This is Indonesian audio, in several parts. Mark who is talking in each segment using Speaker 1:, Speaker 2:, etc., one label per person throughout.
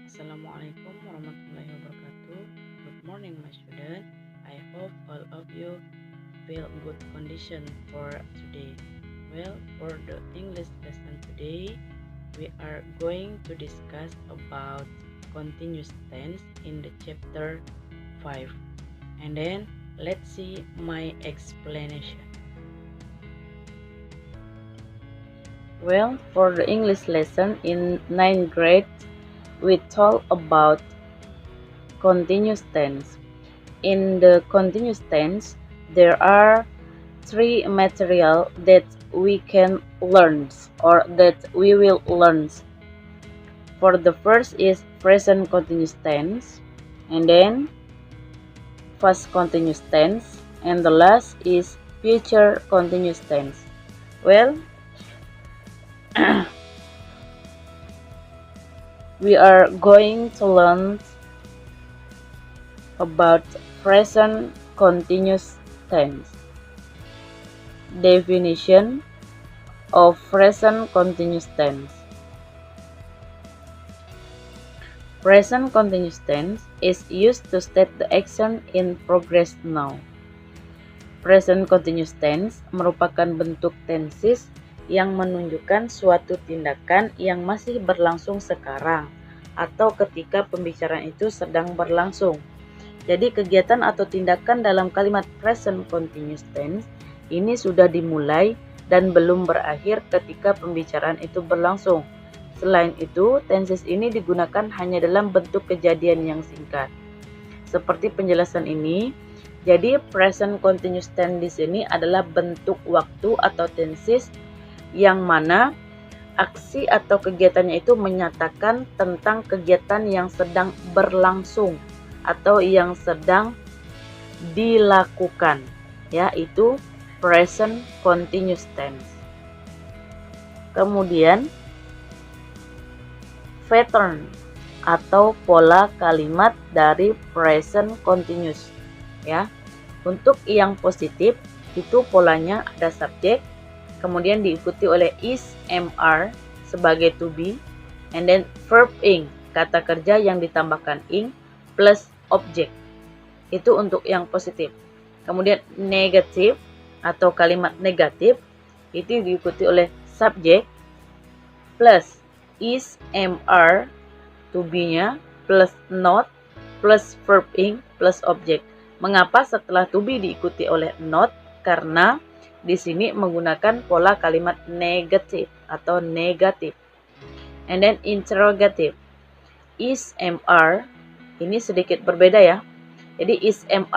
Speaker 1: Assalamualaikum warahmatullahi wabarakatuh. Good morning, my student. I hope all of you feel good condition for today. Well, for the English lesson today, we are going to discuss about continuous tense in the chapter 5. And then let's see my explanation. Well, for the English lesson in 9th grade, we talk about continuous tense. In the continuous tense, there are three material that we can learn or that we will learn. For the first is present continuous tense, and then past continuous tense, and the last is future continuous tense. Well, we are going to learn about present continuous tense. Definition of present continuous tense. Present continuous tense is used to state the action in progress now. Present continuous tense merupakan bentuk tenses yang menunjukkan suatu tindakan yang masih berlangsung sekarang atau ketika pembicaraan itu sedang berlangsung. Jadi kegiatan atau tindakan dalam kalimat present continuous tense ini sudah dimulai dan belum berakhir ketika pembicaraan itu berlangsung. Selain itu, tenses ini digunakan hanya dalam bentuk kejadian yang singkat. Seperti penjelasan ini, jadi present continuous tense di sini adalah bentuk waktu atau tenses yang mana aksi atau kegiatannya itu menyatakan tentang kegiatan yang sedang berlangsung atau yang sedang dilakukan, yaitu present continuous tense. Kemudian pattern atau pola kalimat dari present continuous, ya. Untuk yang positif itu polanya ada subjek, kemudian diikuti oleh is, am, sebagai to be, and then verb ing, kata kerja yang ditambahkan ing plus objek. Itu untuk yang positif. Kemudian negatif atau kalimat negatif itu diikuti oleh subjek plus is, am, to be-nya plus not plus verb ing plus objek. Mengapa setelah to be diikuti oleh not? Karena di sini menggunakan pola kalimat negatif atau negatif. And then interrogative. Is, am, ini sedikit berbeda ya. Jadi is, am,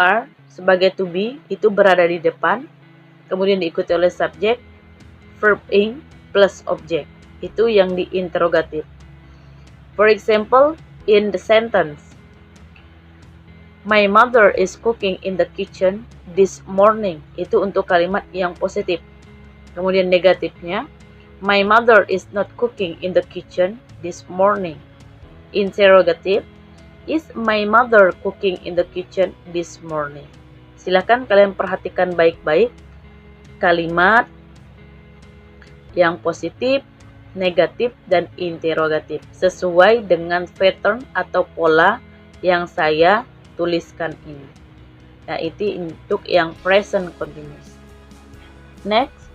Speaker 1: sebagai to be itu berada di depan, kemudian diikuti oleh subjek, verb ing plus objek. Itu yang diinterogatif. For example, in the sentence, my mother is cooking in the kitchen this morning. Itu untuk kalimat yang positif. Kemudian negatifnya, my mother is not cooking in the kitchen this morning. Interrogative, is my mother cooking in the kitchen this morning? Silakan kalian perhatikan baik-baik kalimat yang positif, negatif, dan interrogatif sesuai dengan pattern atau pola yang saya tuliskan ini. Nah, itu untuk yang present continuous. Next,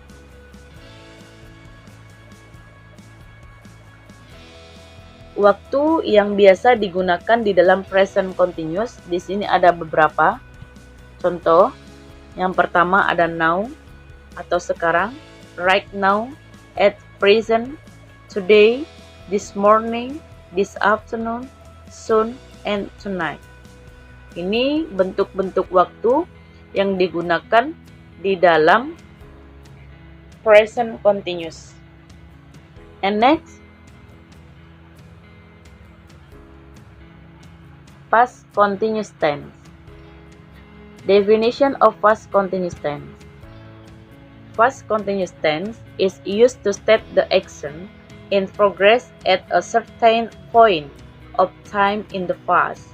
Speaker 1: waktu yang biasa digunakan di dalam present continuous di sini ada beberapa. Contoh, yang pertama ada now atau sekarang, right now, at present, today, this morning, this afternoon, soon, and tonight. Ini bentuk-bentuk waktu yang digunakan di dalam present continuous. And next, past continuous tense. Definition of past continuous tense. Past continuous tense is used to state the action in progress at a certain point of time in the past.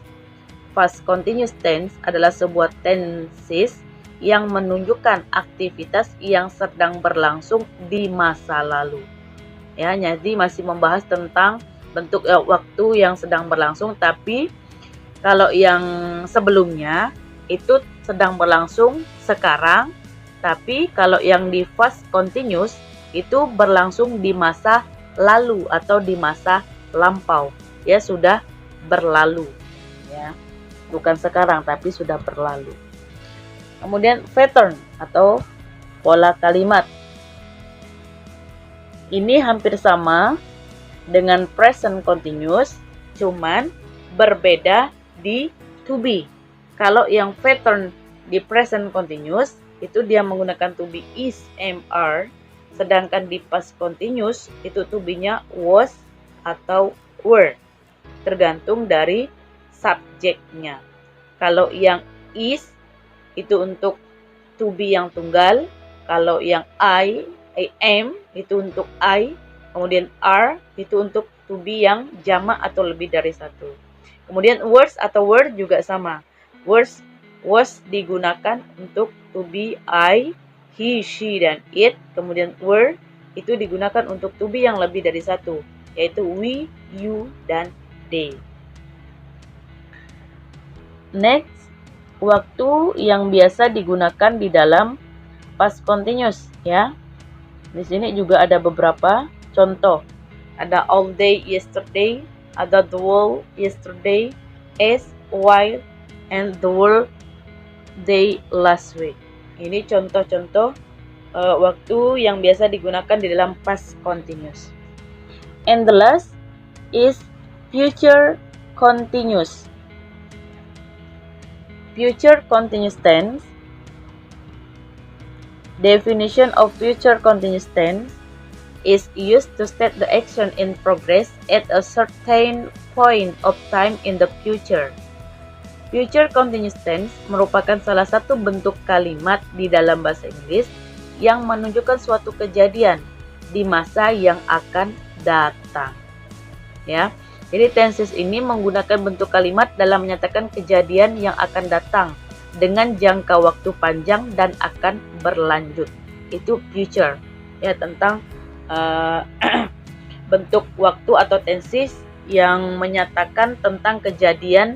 Speaker 1: Past continuous tense adalah sebuah tenses yang menunjukkan aktivitas yang sedang berlangsung di masa lalu. Ya, jadi masih membahas tentang bentuk waktu yang sedang berlangsung, tapi kalau yang sebelumnya itu sedang berlangsung sekarang, tapi kalau yang di past continuous itu berlangsung di masa lalu atau di masa lampau, ya sudah berlalu, ya bukan sekarang tapi sudah berlalu. Kemudian pattern atau pola kalimat. Ini hampir sama dengan present continuous, cuman berbeda di to be. Kalau yang pattern di present continuous itu dia menggunakan to be is, am, are, sedangkan di past continuous itu to be-nya was atau were, tergantung dari subjeknya. Kalau yang is itu untuk to be yang tunggal, kalau yang I am itu untuk I, kemudian are itu untuk to be yang jamak atau lebih dari satu. Kemudian was atau were juga sama. Was digunakan untuk to be I, he, she, dan it. Kemudian were itu digunakan untuk to be yang lebih dari satu, yaitu we, you, dan they. Next, waktu yang biasa digunakan di dalam past continuous, ya. Di sini juga ada beberapa contoh. Ada all day yesterday, ada the whole yesterday, as, while, and the whole day last week. Ini contoh-contoh waktu yang biasa digunakan di dalam past continuous. And the last is future continuous. Future continuous tense. Definition of future continuous tense is used to state the action in progress at a certain point of time in the future. Future continuous tense merupakan salah satu bentuk kalimat di dalam bahasa Inggris yang menunjukkan suatu kejadian di masa yang akan datang. Ya. Jadi tenses ini menggunakan bentuk kalimat dalam menyatakan kejadian yang akan datang dengan jangka waktu panjang dan akan berlanjut. Itu future, ya, tentang bentuk waktu atau tenses yang menyatakan tentang kejadian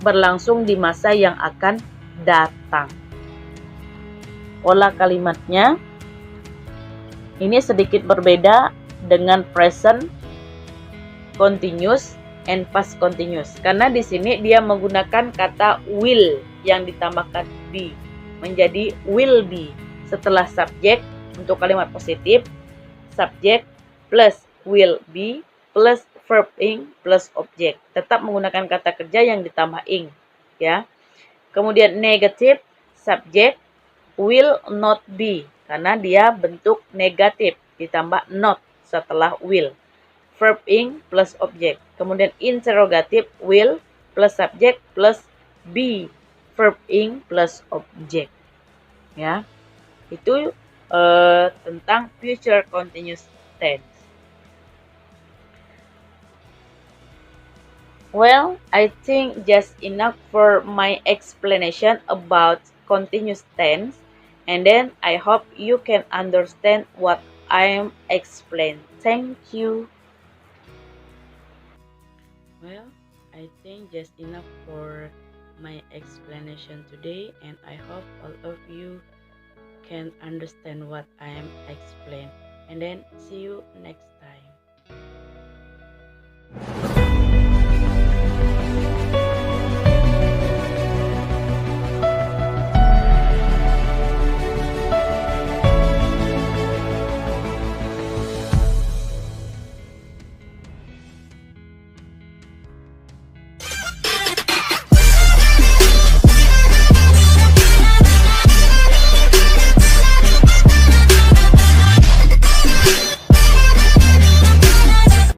Speaker 1: berlangsung di masa yang akan datang. Pola kalimatnya ini sedikit berbeda dengan present continuous and past continuous, karena di sini dia menggunakan kata will yang ditambahkan be menjadi will be. Setelah subjek untuk kalimat positif, subjek plus will be plus verb ing plus objek, tetap menggunakan kata kerja yang ditambah ing, ya. Kemudian negatif, subjek will not be karena dia bentuk negatif ditambah not setelah will, verb ing plus objek. Kemudian interrogatif, will plus subjek plus be, verb ing plus objek, ya. Itu tentang future continuous tense. Well, I think just enough for my explanation about continuous tense, and then I hope you can understand what I am explaining. Thank you. Well, I think just enough for my explanation today, and I hope all of you can understand what I am explaining. And then see you next time.